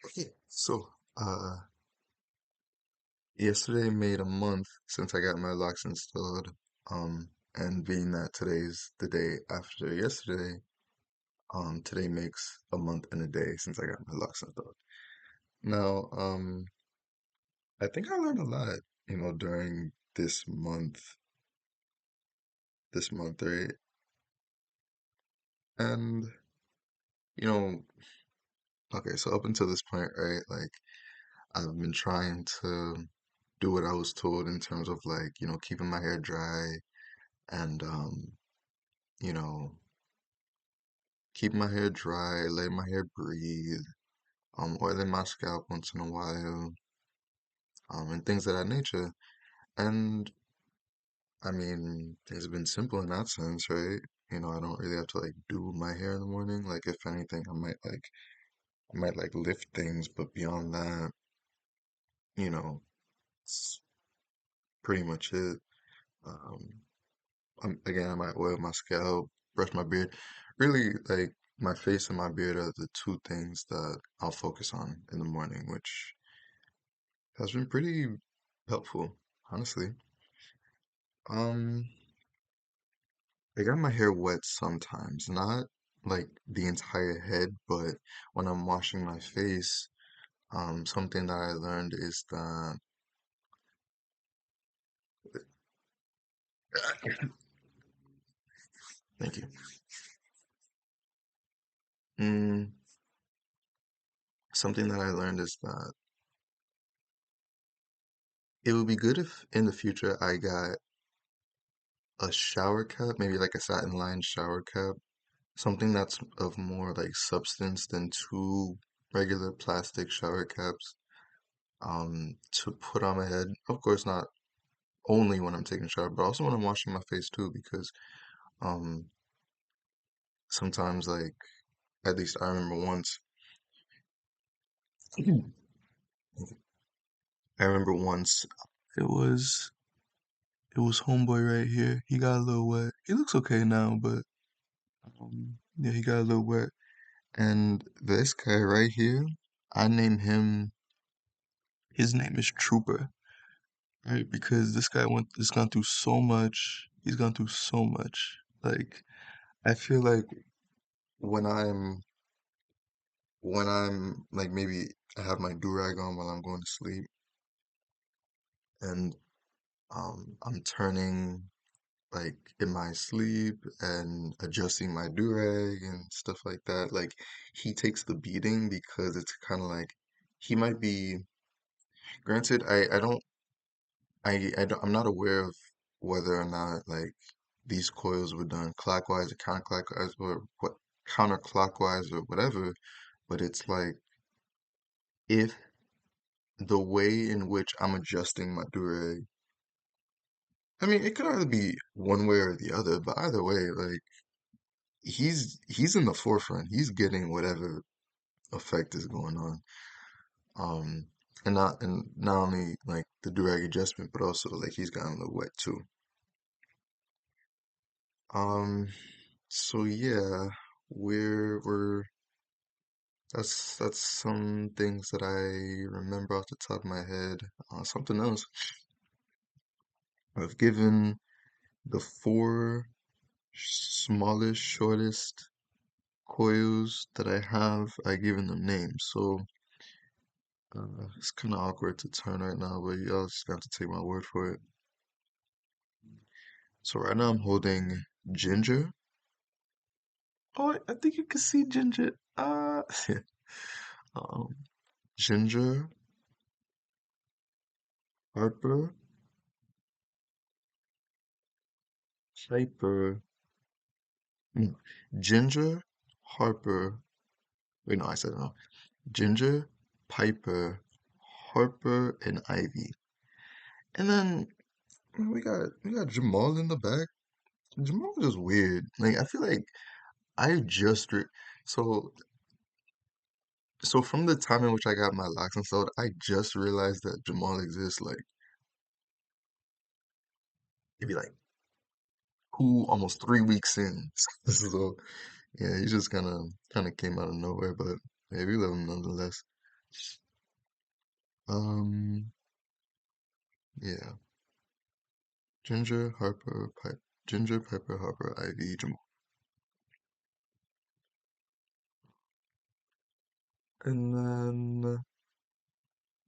Okay, so yesterday made a month since I got my locks installed. And being that today's the day after yesterday, today makes a month and a day since I got my locks installed. Now, I think I learned a lot, during this month, right? And, you know, okay, so up until this point, right, like I've been trying to do what I was told in terms of like, keeping my hair dry and you know, keep my hair dry, let my hair breathe, oiling my scalp once in a while, and things of that nature. And I mean, it's been simple in that sense, right? I don't really have to like do my hair in the morning. Like if anything, I might like lift things, but beyond that, it's pretty much it. Um, again, I might oil my scalp, brush my beard. Really, like my face and my beard are the two things that I'll focus on in the morning, which has been pretty helpful, honestly. Um, I got my hair wet sometimes, not like the entire head, but when I'm washing my face, something that I learned is that, thank you. Mm, something that I learned is that it would be good if in the future I got a shower cap, maybe like a satin lined shower cap, something that's of more like substance than two regular plastic shower caps, to put on my head. Of course, not only when I'm taking a shower, but also when I'm washing my face too, because um sometimes like at least I remember once I remember once it was it was homeboy right here. He got a little wet. He looks okay now, but yeah, he got a little wet. And this guy right here, I name him his name is Trooper, right? Because this guy went has gone through so much. He's gone through so much. Like I feel like when I'm when I'm like maybe I have my do-rag on while I'm going to sleep and I'm turning like in my sleep and adjusting my do-rag and stuff like that. Like he takes the beating because it's kind of like he might be granted I'm not aware of whether or not like these coils were done clockwise or counterclockwise or whatever, but it's like if the way in which I'm adjusting my durag, I mean, it could either be one way or the other, but either way, like he's in the forefront. He's getting whatever effect is going on. Um, and not only like the durag adjustment, but also like he's gotten a little wet too. Um, so yeah, we're that's some things that I remember off the top of my head. Something else, I've given the four smallest, shortest coils that I have, I given them names. So it's kind of awkward to turn right now, but y'all just have to take my word for it. So right now I'm holding Ginger. Oh, I think you can see Ginger. um, Ginger, Harper, Hyper, no, Ginger, Harper. Wait, no, I said it wrong. Ginger, Piper, Harper, and Ivy. And then we got Jamal in the back. Jamal was just weird. Like I feel like I just re so so from the time in which I got my locks installed, I just realized that Jamal exists. Like maybe like almost 3 weeks in. So yeah, he just kind of came out of nowhere, but yeah, we love him nonetheless. Um, yeah. Ginger, Harper, Pipe, Ginger, Pepper, Harper, Ivy, Jamal. And then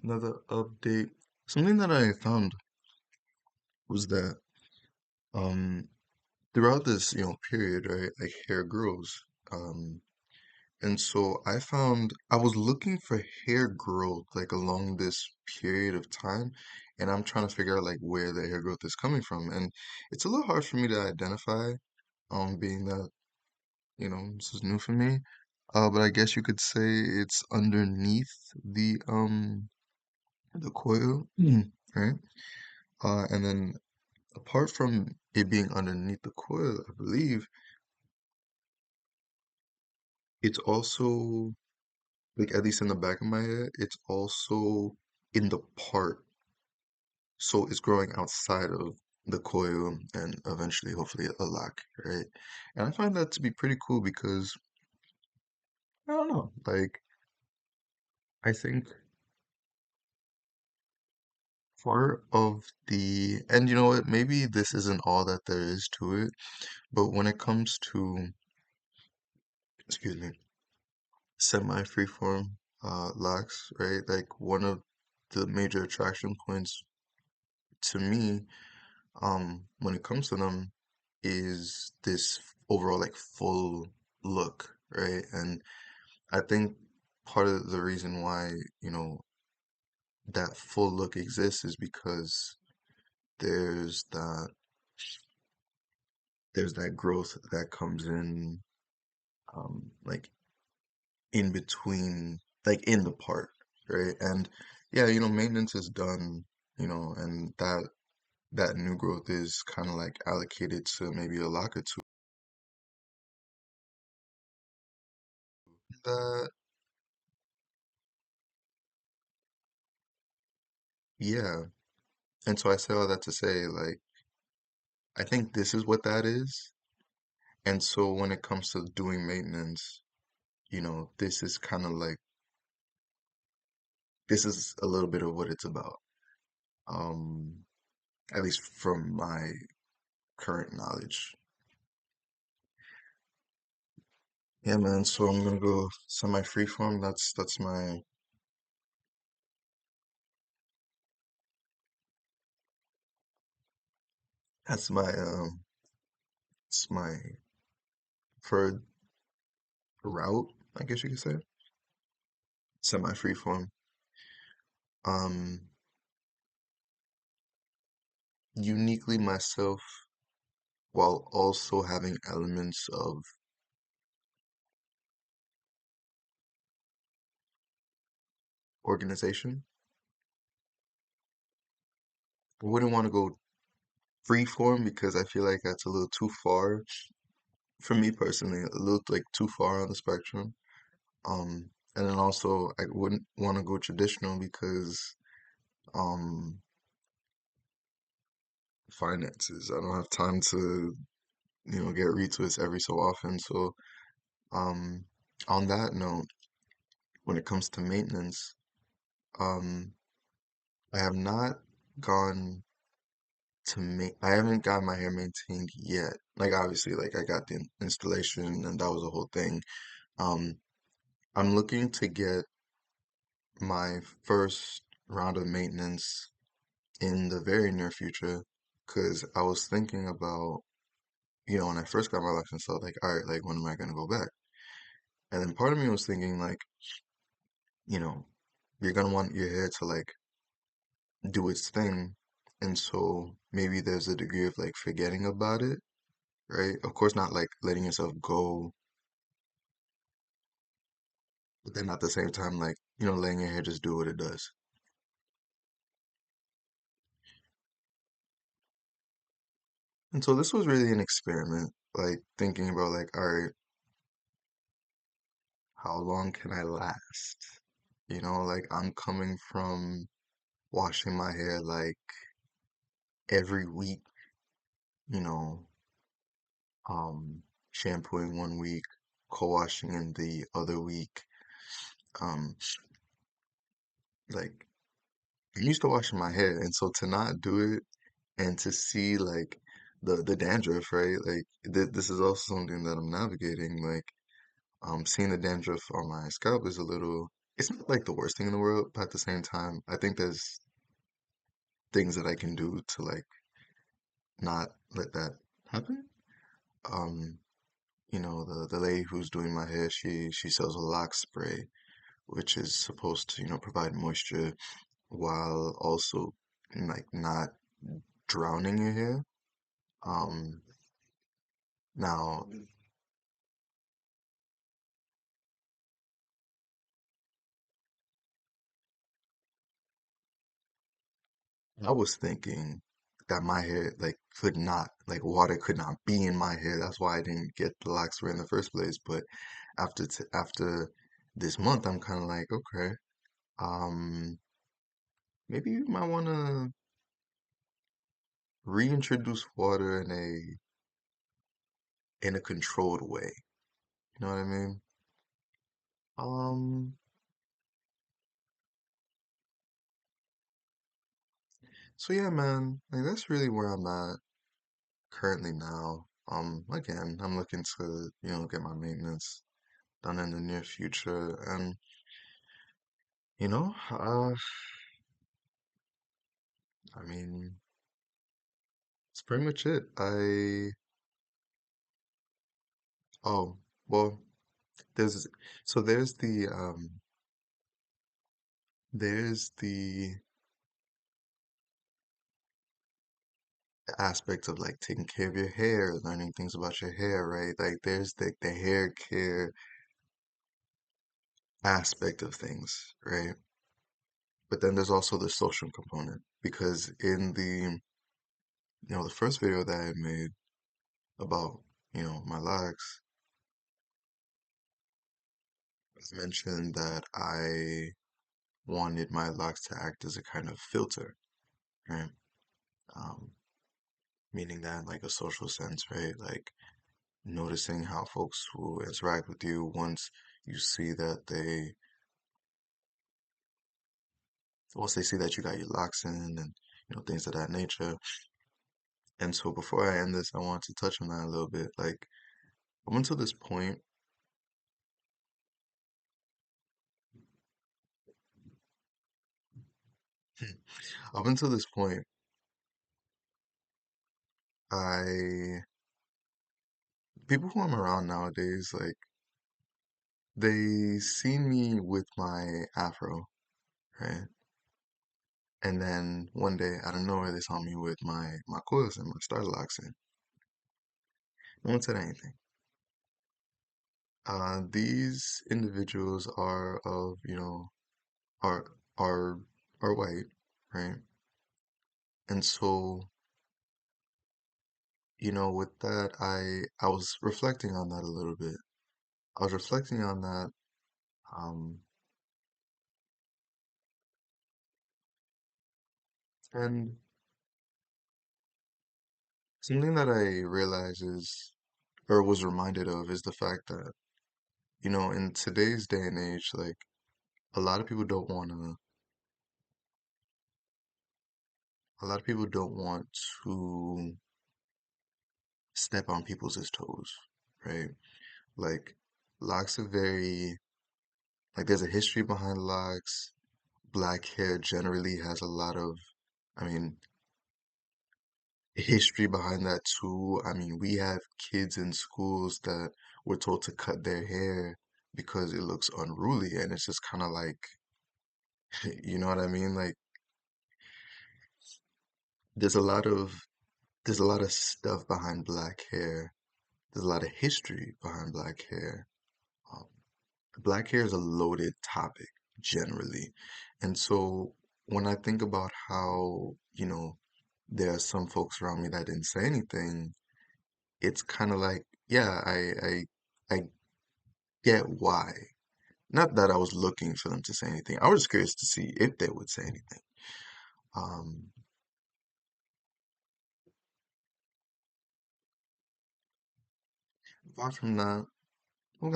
another update. Something that I found was that um throughout this, period, right, like hair grows. Um, and so I found I was looking for hair growth like along this period of time, and I'm trying to figure out like where the hair growth is coming from. And it's a little hard for me to identify, being that, this is new for me. But I guess you could say it's underneath the coil, right? And then apart from it being underneath the coil, I believe it's also like at least in the back of my head, it's also in the part. So it's growing outside of the coil and eventually, hopefully, a lock, right? And I find that to be pretty cool because I don't know, like I think part of and you know what, maybe this isn't all that there is to it, but when it comes to, excuse me, semi-freeform locks, right? Like one of the major attraction points to me, when it comes to them, is this overall like full look, right? And I think part of the reason why, you know, that full look exists is because there's that there's that growth that comes in, like in between, like in the part, right? And yeah, maintenance is done, and that new growth is kind of like allocated to maybe a lock or two. That, yeah. And so I say all that to say, like, I think this is what that is. And so when it comes to doing maintenance, this is kind of like, this is a little bit of what it's about. Um, at least from my current knowledge. Yeah, man. So I'm gonna go semi freeform. That's my preferred route, I guess you could say. Semi freeform. Um, uniquely myself while also having elements of organization. I wouldn't want to go freeform because I feel like that's a little too far for me personally, a little like too far on the spectrum. And then also I wouldn't want to go traditional because um finances. I don't have time to, get retweets every so often. So, um, on that note, when it comes to maintenance, um, I have not gone I haven't got my hair maintained yet. Like obviously, like I got the installation and that was a whole thing. Um, I'm looking to get my first round of maintenance in the very near future because I was thinking about, when I first got my license, I was like, all right, like when am I gonna go back? And then part of me was thinking like, you know, you're gonna want your hair to like do its thing. And so maybe there's a degree of like forgetting about it, right? Of course, not like letting yourself go, but then at the same time, like, letting your hair just do what it does. And so this was really an experiment, like thinking about like, all right, how long can I last? Like I'm coming from washing my hair like every week, you know, shampooing one week, co-washing in the other week. Um, like I'm used to washing my hair, and so to not do it and to see like the dandruff, right? Like this is also something that I'm navigating. Like seeing the dandruff on my scalp is a little. It's not like the worst thing in the world, but at the same time, I think there's things that I can do to like not let that happen. Um, the lady who's doing my hair, she sells a lock spray, which is supposed to, provide moisture while also like not drowning your hair. Um, now I was thinking that my hair like could not, like water could not be in my hair. That's why I didn't get the lock spray in the first place. But after this month, I'm kind of like, okay, um, maybe you might want to reintroduce water in a controlled way. You know what I mean? Um, so yeah, man, like that's really where I'm at currently now. Again, I'm looking to, get my maintenance done in the near future, and I mean, it's pretty much it. Oh, well, there's, so there's the aspect of like taking care of your hair, learning things about your hair, right? Like there's the hair care aspect of things, right? But then there's also the social component because in the first video that I made about, my locks, I mentioned that I wanted my locks to act as a kind of filter, right? Um, Meaning that in like a social sense, right? Like noticing how folks who interact with you once you see that once they see that you got your locks in and things of that nature. And so before I end this, I want to touch on that a little bit. Like up until this point, up until this point, I people who I'm around nowadays, like they see me with my afro, right? And then one day, out of nowhere, they saw me with my coils and my starter locks in. No one said anything. These individuals are of, are are are white, right? And so, with that, I was reflecting on that a little bit. I was reflecting on that, um, and something that I realized is, or was reminded of, is the fact that, in today's day and age, like a lot of people don't want to, a lot of people don't want to step on people's toes, right? Like locks are very, like there's a history behind locks. Black hair generally has a lot of, I mean, history behind that too. I mean, we have kids in schools that were told to cut their hair because it looks unruly, and it's just kind of like, you know what I mean? Like there's a lot of there's a lot of stuff behind black hair. There's a lot of history behind black hair. Um, Black hair is a loaded topic generally. And so when I think about how, there are some folks around me that didn't say anything, it's kind of like, yeah, I get why. Not that I was looking for them to say anything. I was just curious to see if they would say anything. Um, Apart from that, I've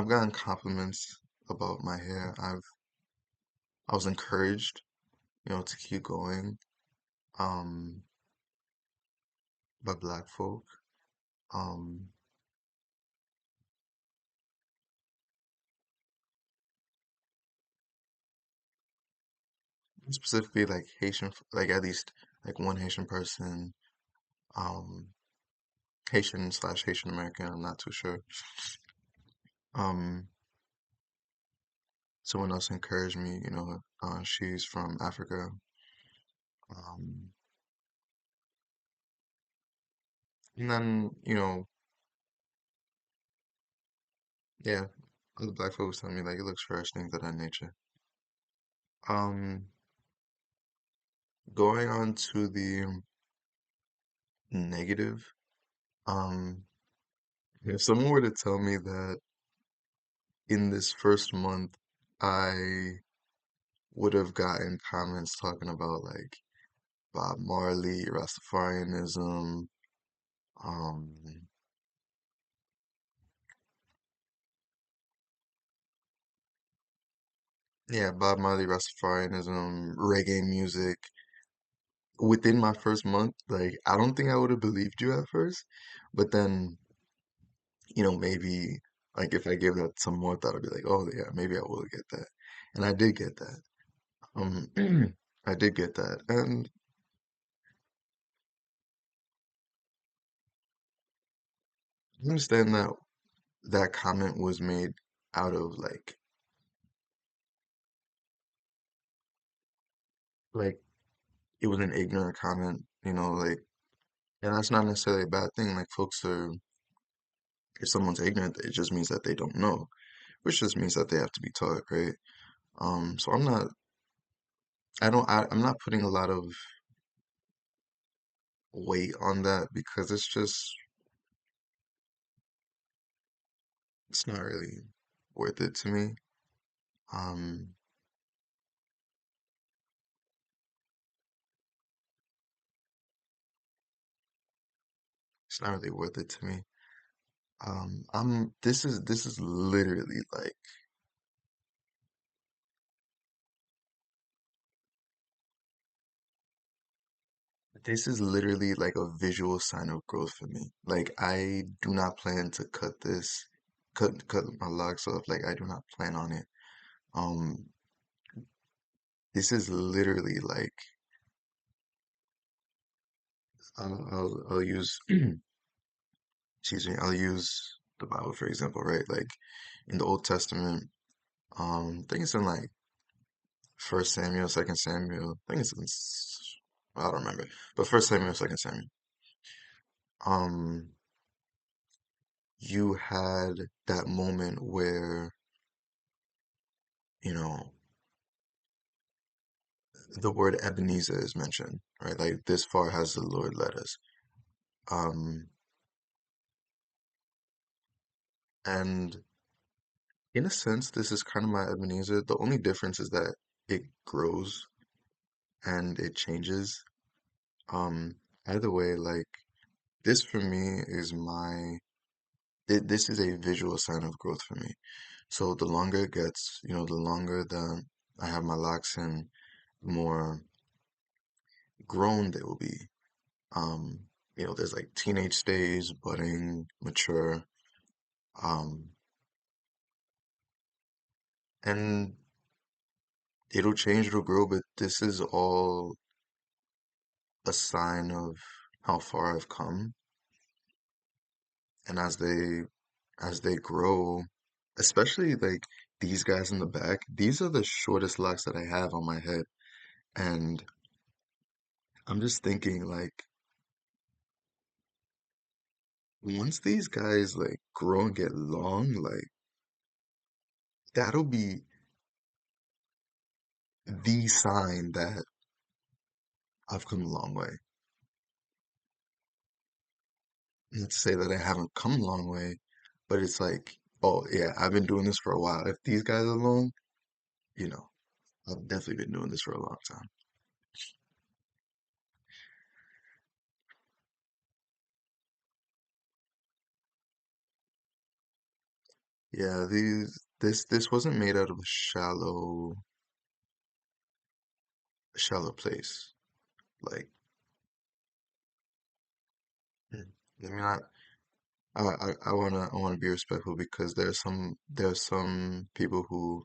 gotten compliments about my hair. I was encouraged, to keep going, um, by Black folk. Um, Specifically like Haitian, like at least like one Haitian person, um, Haitian slash Haitian American, I'm not too sure. Um, Someone else encouraged me, she's from Africa. Um, and then, yeah, other black folks tell me like it looks fresh, things of that nature. Um, Going on to the negative, um, if someone were to tell me that in this first month I would have gotten comments talking about like Bob Marley, Rastafarianism, um, yeah, Bob Marley, Rastafarianism, reggae music within my first month, like I don't think I would have believed you at first, but then, maybe like if I give that some more thought, I'd be like, oh yeah, maybe I will get that. And I did get that. Um, I did get that. And I understand that that comment was made out of like it was an ignorant comment, like, and that's not necessarily a bad thing. Like folks are, if someone's ignorant, it just means that they don't know, which just means that they have to be taught, right? So I'm not putting a lot of weight on that because it's not really worth it to me. Um, it's not really worth it to me. This is literally like, this is literally like a visual sign of growth for me. Like I do not plan to cut my locks off. Like I do not plan on it. Um, this is literally like, I'll use excuse me, I'll use the Bible for example, right? Like in the Old Testament, I think it's in like First Samuel, Second Samuel. I think it's in, I don't remember, but First Samuel, Second Samuel. Um, you had that moment where, you know, the word Ebenezer is mentioned, right? Like this far has the Lord led us. Um, and in a sense, this is kind of my Ebenezer. The only difference is that it grows and it changes. Um, Either way, like this for me is this is a visual sign of growth for me. So the longer it gets, the longer that I have my locks in, the more grown they will be. Um, there's like teenage stage, budding, mature, um, and it'll change, it'll grow, but this is all a sign of how far I've come. And as they grow, especially like these guys in the back, these are the shortest locks that I have on my head. And I'm just thinking like once these guys like grow and get long, like that'll be the sign that I've come a long way. Not to say that I haven't come a long way, but it's like, oh yeah, I've been doing this for a while. If these guys are long, you know, I've definitely been doing this for a long time. Yeah, this wasn't made out of a shallow. a shallow place. Like, let me not. I wanna be respectful because there's some people who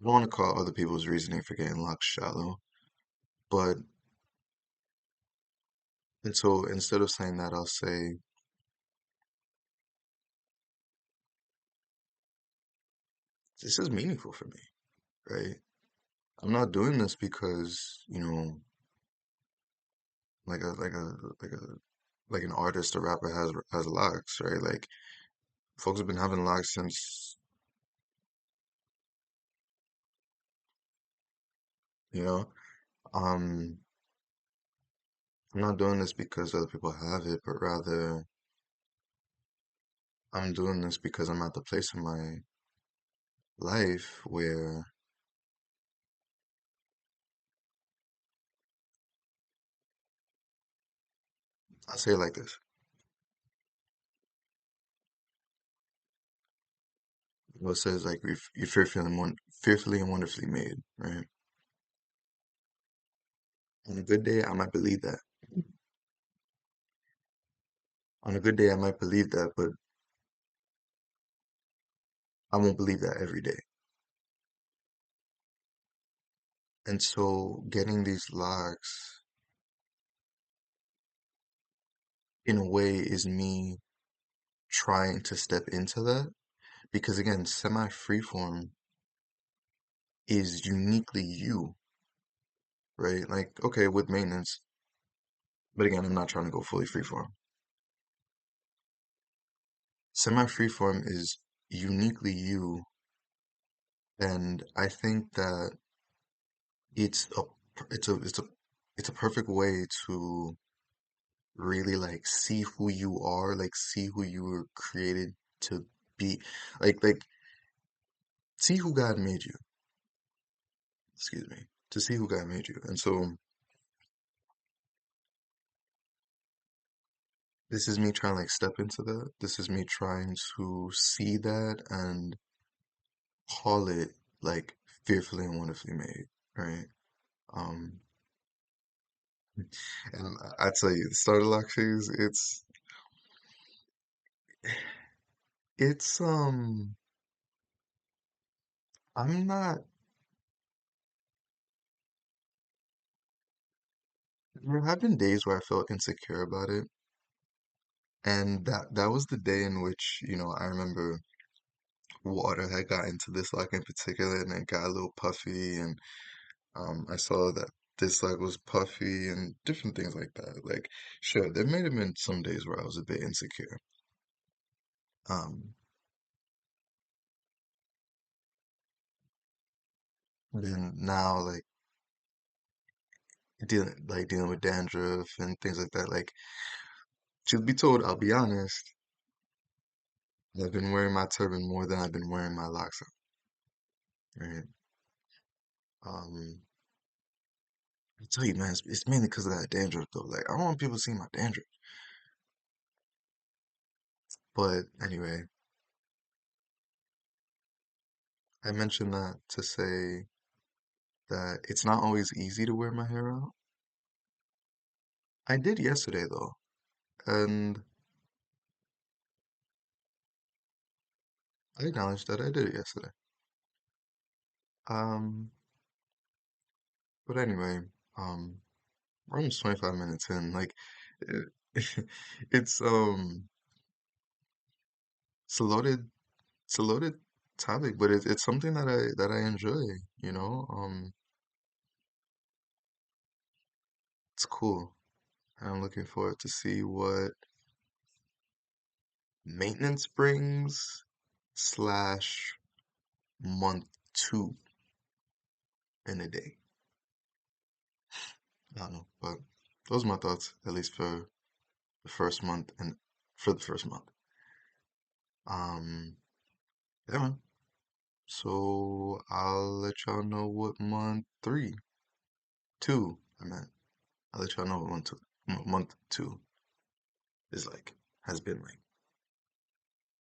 I don't want to call other people's reasoning for getting locked shallow, but and so instead of saying that, I'll say this is meaningful for me, right? I'm not doing this because, like a like a like a like an artist or rapper has locks, right? Like folks have been having locks since, you know. Um, I'm not doing this because other people have it, but rather I'm doing this because I'm at the place in my life where I say it like this. Well, it says like you're fearfully and wonderfully made, right? On a good day, I might believe that. On a good day, I might believe that, but I won't believe that every day. And so getting these locks in a way is me trying to step into that because again, semi freeform is uniquely you, right? Like, okay, with maintenance, but again, I'm not trying to go fully freeform. Semi freeform is uniquely you, and I think that it's a it's a perfect way to really like see who you are, like see who you were created to be, like see who God made you. Excuse me, to see who God made you. And so this is me trying to like step into that. This is me trying to see that and call it like fearfully and wonderfully made, right? Um, and I tell you, the starter lock shoes, it's I'm not. There have been days where I felt insecure about it, and that was the day in which, I remember water had gotten to this lock in particular, and it got a little puffy, and I saw that this lock was puffy and different things like that. Like, sure, there may have been some days where I was a bit insecure. Um, then now, like dealing with dandruff and things like that. Like, truth be told, I'll be honest, I've been wearing my turban more than I've been wearing my locks out, right? Um, I tell you, man, it's mainly because of that dandruff, though. Like, I don't want people seeing my dandruff. But anyway, I mentioned that to say that it's not always easy to wear my hair out. I did yesterday, though, and I acknowledge that I did it yesterday. Um, but anyway, um, we're almost 25 minutes in. Like, it, it's it's a loaded, it's a loaded topic, but it's something that I enjoy. You know, it's cool. I'm looking forward to see what maintenance brings slash month two in a day. I don't know, but those are my thoughts, at least for the first month and for the first month. Um, yeah, man. So I'll let y'all know what month three, two, I meant. I'll let y'all know what month two is like, has been like.